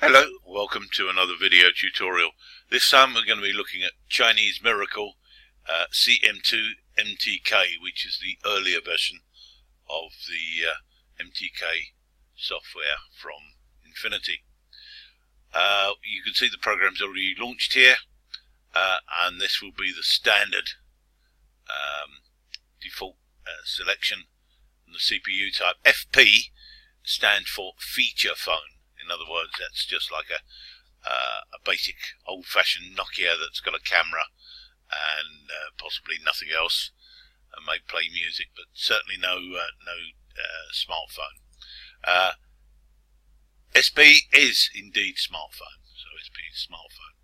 Hello, welcome to another video tutorial. This time we're going to be looking at Chinese Miracle CM2MTK, which is the earlier version of the MTK software from Infinity. You can see the program's already launched here, and this will be the standard default selection. And the CPU type FP stands for feature phone. In other words, that's just like a basic old-fashioned Nokia that's got a camera and possibly nothing else, and may play music, but certainly no smartphone. SP is indeed smartphone, so SP is smartphone,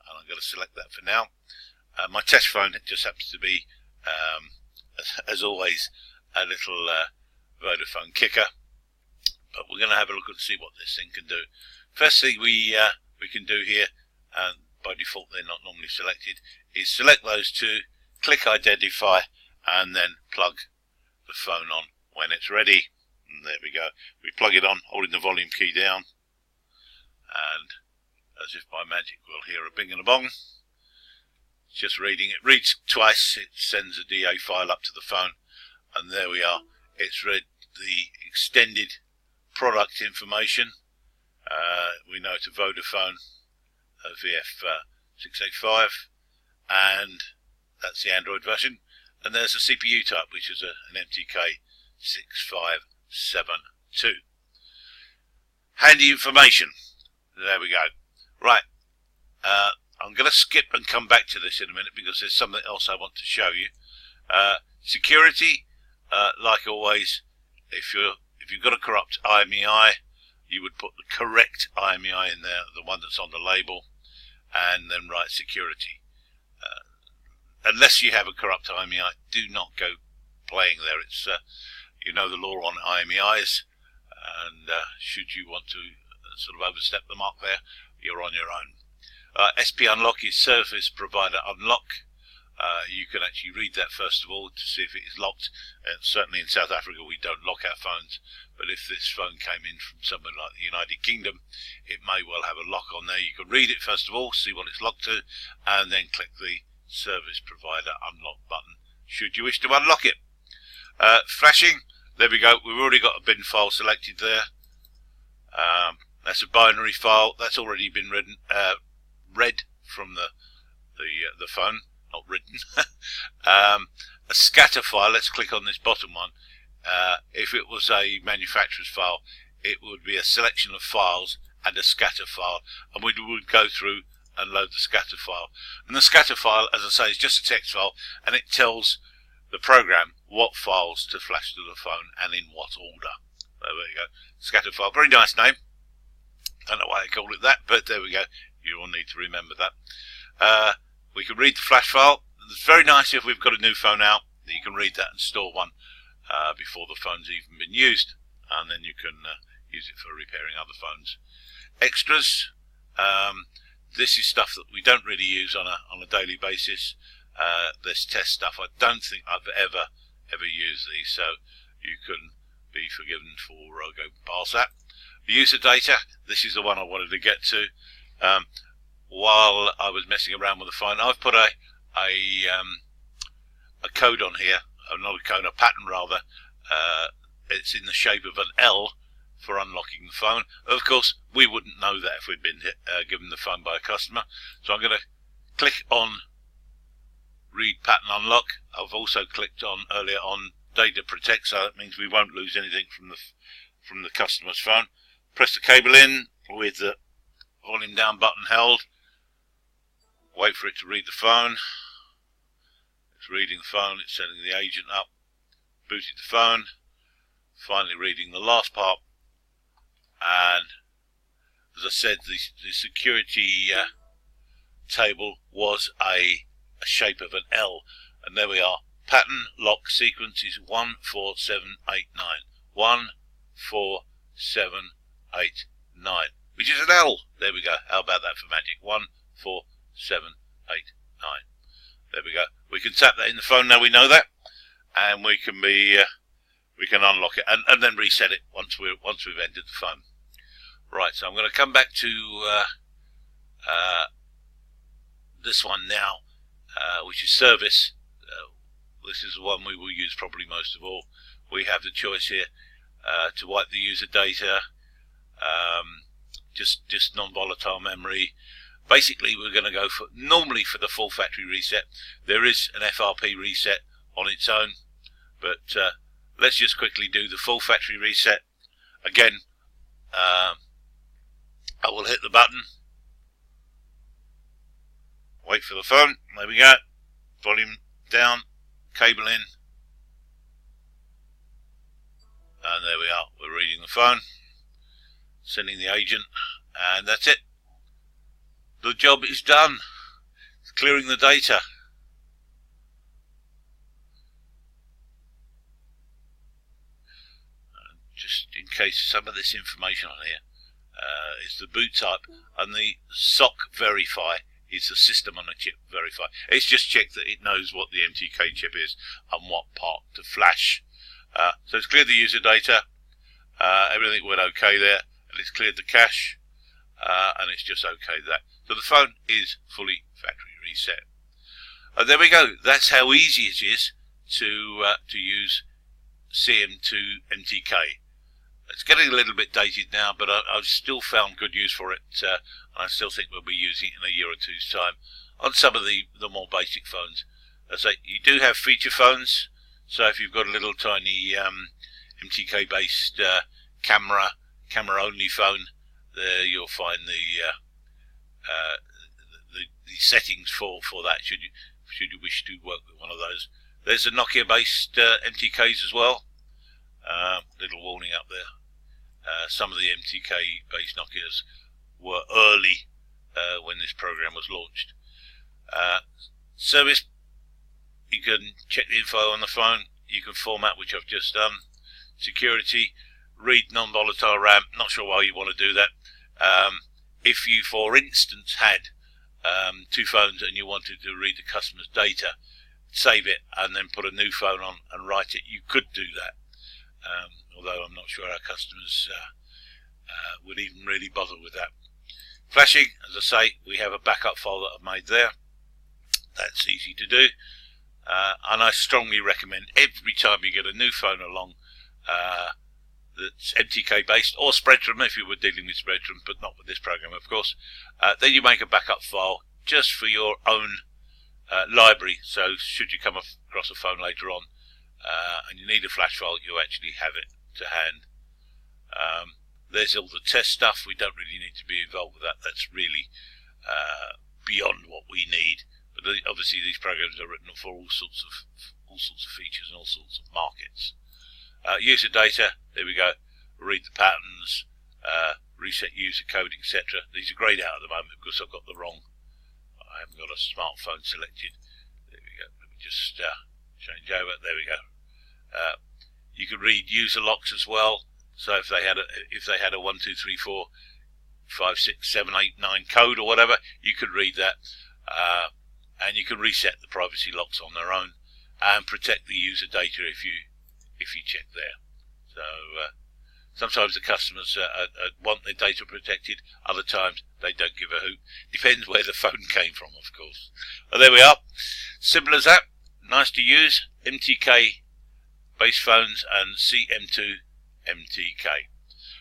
and I'm going to select that for now. My test phone just happens to be, as always, a little Vodafone kicker. But we're going to have a look and see what this thing can do. First thing we can do here, and by default they're not normally selected, is select those two, click identify, and then plug the phone on when it's ready. And there we go. We plug it on, holding the volume key down, and as if by magic we'll hear a bing and a bong. It's just reading. It reads twice. It sends a DA file up to the phone, and there we are. It's read the extended product information. We know it's a Vodafone VF685, and that's the Android version. And there's a CPU type, which is an MTK 6572. Handy information. There we go. Right. I'm going to skip and come back to this in a minute because there's something else I want to show you. Security, like always, if you've got a corrupt IMEI, you would put the correct IMEI in there, the one that's on the label, and then write security. Unless you have a corrupt IMEI, do not go playing there. It's you know the law on IMEIs, and should you want to sort of overstep the mark there, you're on your own. SP unlock is service provider unlock. You can actually read that first of all to see if it is locked. Certainly in South Africa we don't lock our phones, but if this phone came in from somewhere like the United Kingdom, it may well have a lock on there. You can read it first of all, see what it's locked to, and then click the service provider unlock button should you wish to unlock it. Flashing, there we go. We've already got a bin file selected there. That's a binary file that's already been read from the phone. Not written. A scatter file, let's click on this bottom one. If it was a manufacturer's file, it would be a selection of files and a scatter file, and we would go through and load the scatter file. And the scatter file, as I say, is just a text file, and it tells the program what files to flash to the phone and in what order. There we go. Scatter file, very nice name. Don't know why they call it that, but there we go. You will need to remember that. We can read the flash file. It's very nice if we've got a new phone out that you can read that and store one before the phone's even been used, and then you can use it for repairing other phones. Extras. This is stuff that we don't really use on a daily basis. This test stuff, I don't think I've ever used these, so you can be forgiven for going past that. The user data. This is the one I wanted to get to. While I was messing around with the phone, I've put a code on here, not a code, a pattern rather. It's in the shape of an L for unlocking the phone. Of course, we wouldn't know that if we'd been given the phone by a customer. So I'm going to click on Read Pattern Unlock. I've also clicked on earlier on Data Protect, so that means we won't lose anything from the customer's phone. Press the cable in with the volume down button held. Wait for it to read the phone. It's reading the phone, it's setting the agent up. Booted the phone. Finally reading the last part. And as I said, the security table was a shape of an L. And there we are. Pattern lock sequence is 14789. 14789. Which is an L. There we go. How about that for magic? 14789. There we go. We can tap that in the phone now we know that, and we can unlock it and then reset it once we've entered the phone. Right, so I'm going to come back to this one now, which is service. This is the one we will use probably most of all. We have the choice here to wipe the user data, just non-volatile memory. Basically, we're going to go for normally for the full factory reset. There is an FRP reset on its own, but let's just quickly do the full factory reset. Again, I will hit the button, wait for the phone, there we go, volume down, cable in, and there we are, we're reading the phone, sending the agent, and that's it. The job is done. It's clearing the data. Just in case some of this information on here is the boot type, and the SOC verify is the system on a chip verify. It's just checked that it knows what the MTK chip is and what part to flash. So it's cleared the user data. Everything went okay there, and it's cleared the cache, and it's just okay that. So the phone is fully factory reset. There we go. That's how easy it is to use CM2MTK. It's getting a little bit dated now, but I've still found good use for it. And I still think we'll be using it in a year or two's time on some of the more basic phones. As I say, you do have feature phones, so if you've got a little tiny MTK based camera only phone, there you'll find the settings for that should you wish to work with one of those. There's a Nokia based MTKs as well. Little warning up there. Some of the MTK based Nokias were early when this program was launched. Service, you can check the info on the phone, you can format, which I've just done. Security, read non-volatile RAM, not sure why you want to do that. If you, for instance, had two phones and you wanted to read the customer's data, save it and then put a new phone on and write it, you could do that. Although I'm not sure our customers would even really bother with that. Flashing, as I say, we have a backup file that I've made there. That's easy to do. And I strongly recommend every time you get a new phone along that's MTK based, or Spreadtrum if you were dealing with Spreadtrum, but not with this program of course, then you make a backup file just for your own library, so should you come across a phone later on and you need a flash file, you actually have it to hand. There's all the test stuff. We don't really need to be involved with that. That's really beyond what we need. But obviously these programs are written for all sorts of features and all sorts of markets. User data, there we go. Read the patterns, reset user code, etc. These are grayed out at the moment because I've got the wrong. I haven't got a smartphone selected. There we go. Let me just change over. There we go. You can read user locks as well. So if they had a 1, 2, 3, 4, 5, 6, 7, 8, 9 code or whatever, you could read that, and you can reset the privacy locks on their own and protect the user data if you check there. So sometimes the customers want their data protected. Other times they don't give a hoot. Depends where the phone came from, of course. Well, there we are. Simple as that. Nice to use. MTK base phones and CM2MTK.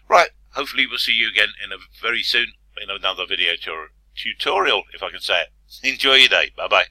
Right, hopefully we'll see you again very soon in another video tutorial, if I can say it. Enjoy your day. Bye bye.